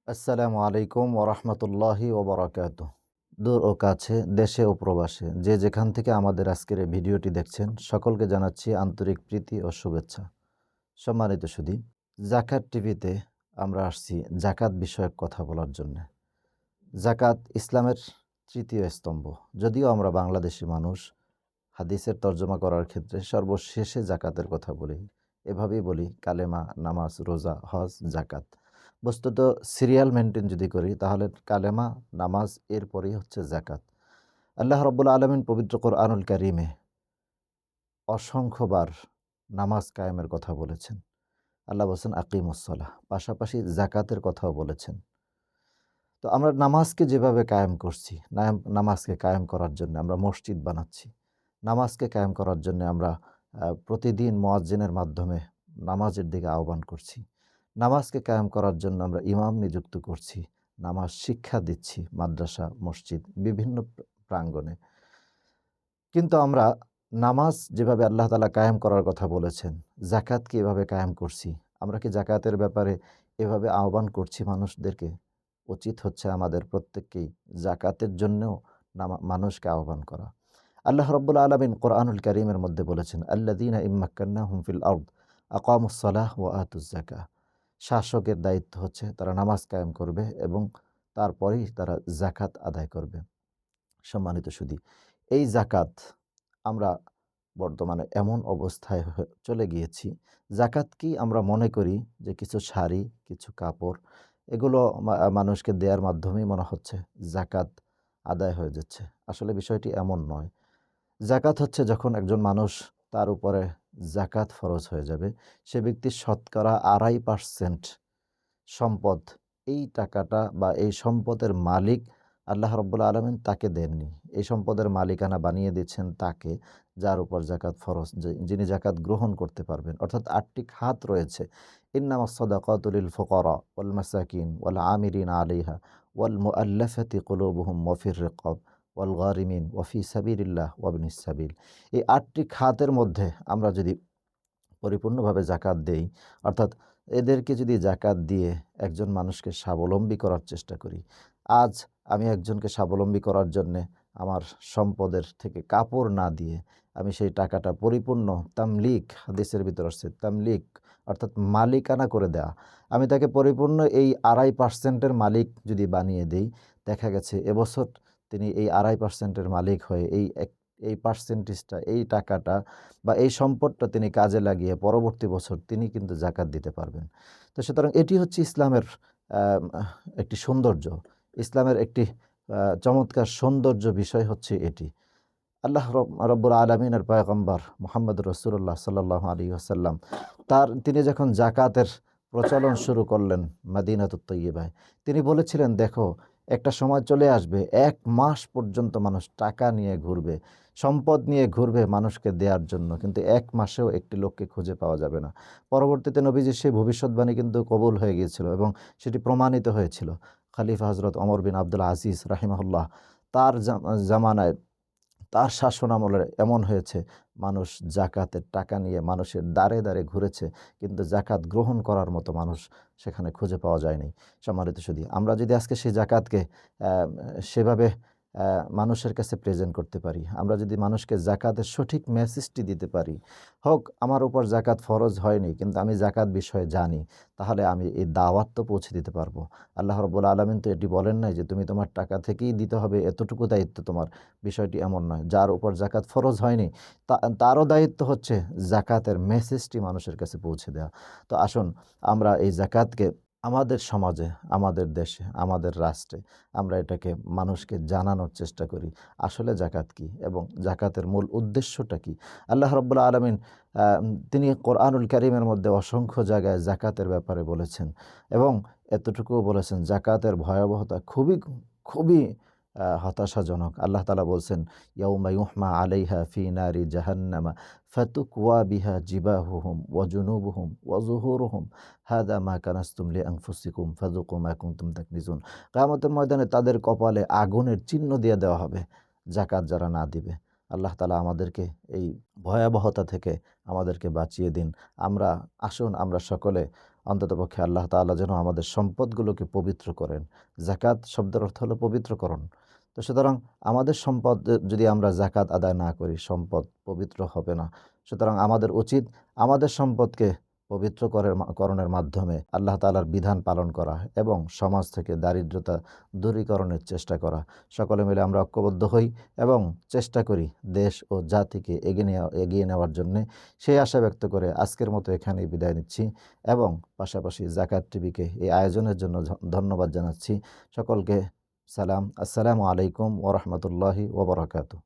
আসসালামু আলাইকুম ওরহমতুল্লাহি ওবরাকাতুহ। দূর ও কাছে, দেশে ও প্রবাসে যে যেখান থেকে আমাদের আজকের এই ভিডিওটি দেখছেন, সকলকে জানাচ্ছি আন্তরিক প্রীতি ও শুভেচ্ছা। সম্মানিত সুধী, জাকাত টিভিতে আমরা আসছি জাকাত বিষয়ক কথা বলার জন্য। জাকাত ইসলামের তৃতীয় স্তম্ভ। যদিও আমরা বাংলাদেশি মানুষ, হাদিসের তর্জমা করার ক্ষেত্রে সর্বশেষে জাকাতের কথা বলি। এভাবেই বলি কালেমা, নামাজ, রোজা, হজ, জাকাত। বস্তুত সিরিয়াল মেনটেন যদি করি তাহলে কালেমা, নামাজ, এরপরেই হচ্ছে জাকাত। আল্লাহ রাব্বুল আলামিন পবিত্র কোরআনুল কারীমে অসংখ্যবার নামাজ কায়েমের কথা বলেছেন। আল্লাহ বলছেন আকিমুস-সালাহ, পাশাপাশি জাকাতের কথাও বলেছেন। তো আমরা নামাজকে যেভাবে কায়েম করছি, নামাজকে কায়েম করার জন্য আমরা মসজিদ বানাচ্ছি। নামাজকে কায়েম করার জন্য আমরা প্রতিদিন মুয়াজ্জিনের মাধ্যমে নামাজের দিকে আহ্বান করছি। নামাজকে কায়েম করার জন্য আমরা ইমাম নিযুক্ত করছি। নামাজ শিক্ষা দিচ্ছি মাদ্রাসা, মসজিদ, বিভিন্ন প্রাঙ্গণে। কিন্তু আমরা নামাজ যেভাবে আল্লাহ তাআলা কায়েম করার কথা বলেছেন, জাকাতকে এভাবে কায়েম করছি। আমরা কি জাকাতের ব্যাপারে এভাবে আহ্বান করছি মানুষদেরকে? উচিত হচ্ছে আমাদের প্রত্যেককেই জাকাতের জন্যেও মানুষকে আহ্বান করা। আল্লাহ রাব্বুল আলামিন কোরআনুল কারীমের মধ্যে বলেছেন, আল্লাযীনা ইম্মাক্কান্নাহুম ফিল আরদ আকামুস-সালাহ ওয়া আতুজ-যাকাহ। শাসকের দায়িত্ব হচ্ছে তারা নামাজ কায়েম করবে এবং তারপরেই তারা জাকাত আদায় করবে। সম্মানিত সুধী, এই জাকাত আমরা বর্তমানে এমন অবস্থায় চলে গিয়েছি, জাকাত কি আমরা মনে করি যে কিছু শাড়ি, কিছু কাপড়, এগুলো মানুষকে দেয়ার মাধ্যমেই মনে হচ্ছে জাকাত আদায় হয়ে যাচ্ছে। আসলে বিষয়টি এমন নয়। জাকাত হচ্ছে যখন একজন মানুষ, তার উপরে জাকাত ফরজ হয়ে যাবে, সে ব্যক্তি শতকরা ২.৫% সম্পদ, এই টাকাটা বা এই সম্পদের মালিক আল্লাহ রাব্বুল আলামিন তাকে দেননি। এই সম্পদের মালিকানা বানিয়ে দিচ্ছেন তাকে, যার উপর জাকাত ফরজ, যিনি জাকাত গ্রহণ করতে পারবেন। অর্থাৎ ৮টি খাত রয়েছে। ইন্নামাস সাদাকাতু লিল ফুকারা ওয়াল মাসাকিন ওয়াল আমিলিনা আলাইহা ওয়াল মুআল্লাফাতি কুলুবুহুম ওয়া ফির রিকাব ওয়াল গারিমিন ওয়া ফি সাবিলিল্লাহ ওয়া ইবনিস সাবিল। এই ৮টি খাতের মধ্যে আমরা যদি পরিপূর্ণভাবে জাকাত দেই, অর্থাৎ এদেরকে যদি জাকাত দিয়ে একজন মানুষকে স্বাবলম্বী করার চেষ্টা করি। আজ আমি একজনকে স্বাবলম্বী করার জন্যে আমার সম্পদের থেকে কাপড় না দিয়ে আমি সেই টাকাটা পরিপূর্ণ তামলিক, হাদিসের ভিতর আসছে তামলিক, অর্থাৎ মালিকানা করে দেয়া। আমি তাকে পরিপূর্ণ এই ২.৫%-এর মালিক যদি বানিয়ে দেই, দেখা গেছে এবছর তিনি এই ২.৫%-এর মালিক হয়ে এই পার্সেন্টেজটা, এই টাকাটা বা এই সম্পদটা তিনি কাজে লাগিয়ে পরবর্তী বছর তিনি কিন্তু জাকাত দিতে পারবেন। তো সুতরাং এটি হচ্ছে ইসলামের একটি সৌন্দর্য। ইসলামের একটি চমৎকার সৌন্দর্য বিষয় হচ্ছে এটি। আল্লাহ রব্বুল আলামিনের পয়গম্বর মুহাম্মদুর রাসূলুল্লাহ সাল্লাল্লাহু আলাইহি ওয়াসাল্লাম তিনি যখন জাকাতের প্রচলন শুরু করলেন মদিনাতুত তয়্যিবায়, তিনি বলেছিলেন, দেখো, একটা সময় চলে আসবে ১ মাস পর্যন্ত মানুষ টাকা নিয়ে ঘুরবে, সম্পদ নিয়ে ঘুরবে মানুষকে দেয়ার জন্য, কিন্তু ১ মাসেও একটি লোককে খুঁজে পাওয়া যাবে না। পরবর্তীতে নবীজির সেই ভবিষ্যদ্বাণী কিন্তু কবুল হয়ে গিয়েছিল এবং সেটি প্রমাণিত হয়েছিল। খলিফা হযরত ওমর বিন আব্দুল আজিজ রাহিমাহুল্লাহ, তার জামানায়, তার শাসনামলে এমন হয়েছে, মানুষ জাকাতের টাকা নিয়ে মানুষের দ্বারে দ্বারে ঘুরেছে, কিন্তু জাকাত গ্রহণ করার মতো মানুষ সেখানে খুঁজে পাওয়া যায়নি। সম্মানিত সুধী, আমরা যদি আজকে সেই জাকাতকে সেভাবে মানুষের কাছে প্রেজেন্ট করতে পারি, আমরা যদি মানুষকে জাকাতের সঠিক মেসেজটি দিতে পারি, হোক আমার উপর জাকাত ফরজ হয়নি কিন্তু আমি জাকাত বিষয়ে জানি, তাহলে আমি এই দাওয়াত তো পৌঁছে দিতে পারবো। আল্লাহ রাব্বুল আলামিন তো এটি বলেন নাই যে তুমি তোমার টাকা থেকেই দিতে হবে, এতটুকু দায়িত্ব তোমার। বিষয়টি এমন নয়। যার উপর জাকাত ফরজ হয়নি, তারও দায়িত্ব হচ্ছে জাকাতের মেসেজটি মানুষের কাছে পৌঁছে দেওয়া। তো আসুন আমরা এই জাকাতকে আমাদের সমাজে, আমাদের দেশে, আমাদের রাষ্ট্রে আমরা এটাকে মানুষকে জানানোর চেষ্টা করি। আসলে জাকাত কী এবং জাকাতের মূল উদ্দেশ্যটা কী? আল্লাহ রাব্বুল আলামিন তিনি কোরআনুল কারীমের মধ্যে অসংখ্য জায়গায় জাকাতের ব্যাপারে বলেছেন এবং এতটুকুও বলেছেন জাকাতের ভয়াবহতা খুবই, খুবই হতাশাজনক। আল্লাহ তাআলা বলছেন, ইয়াউমা ইউহমা আলাইহা ফি নারি জাহান্নামা ফাতুকওয়া বিহা জিবাহুহুম ওয়া জুনুবুহুম ওয়া যুহুরুহুম হাযা মা কানাসতুম লিআনফুসিকুম ফাযুকু মা কুনতুম তাকনিজুন। কিয়ামতের ময়দানে তাদের কপালে আগুনের চিহ্ন দিয়ে দেওয়া হবে জাকাত যারা না দিবে। আল্লাহ তাআলা আমাদেরকে এই ভয়াবহতা থেকে আমাদেরকে বাঁচিয়ে দিন। আসুন আমরা সকলে অন্ততপক্ষে আল্লাহ তাআলা যেন আমাদের সম্পদগুলোকে পবিত্র করেন। যাকাত শব্দের অর্থ হলো পবিত্রকরণ। তো সুতরাং আমাদের সম্পদ যদি আমরা যাকাত আদায় না করি, সম্পদ পবিত্র হবে না। সুতরাং আমাদের উচিত আমাদের সম্পদকে পবিত্র করণের মাধ্যমে আল্লাহ তাআলার বিধান পালন করা এবং সমাজ থেকে দারিদ্রতা দূরীকরণের চেষ্টা করা। সকলে মিলে আমরা ঐক্যবদ্ধ হই এবং চেষ্টা করি দেশ ও জাতিকে এগিয়ে নেওয়ার জন্যে। সেই আশা ব্যক্ত করে আজকের মতো এখানেই বিদায় নিচ্ছি এবং পাশাপাশি জাকাত টিভিকে এই আয়োজনের জন্য ধন্যবাদ জানাচ্ছি। সকলকে সালাম। আসসালামু আলাইকুম ওয়া রাহমাতুল্লাহি ওয়া বারাকাতুহু।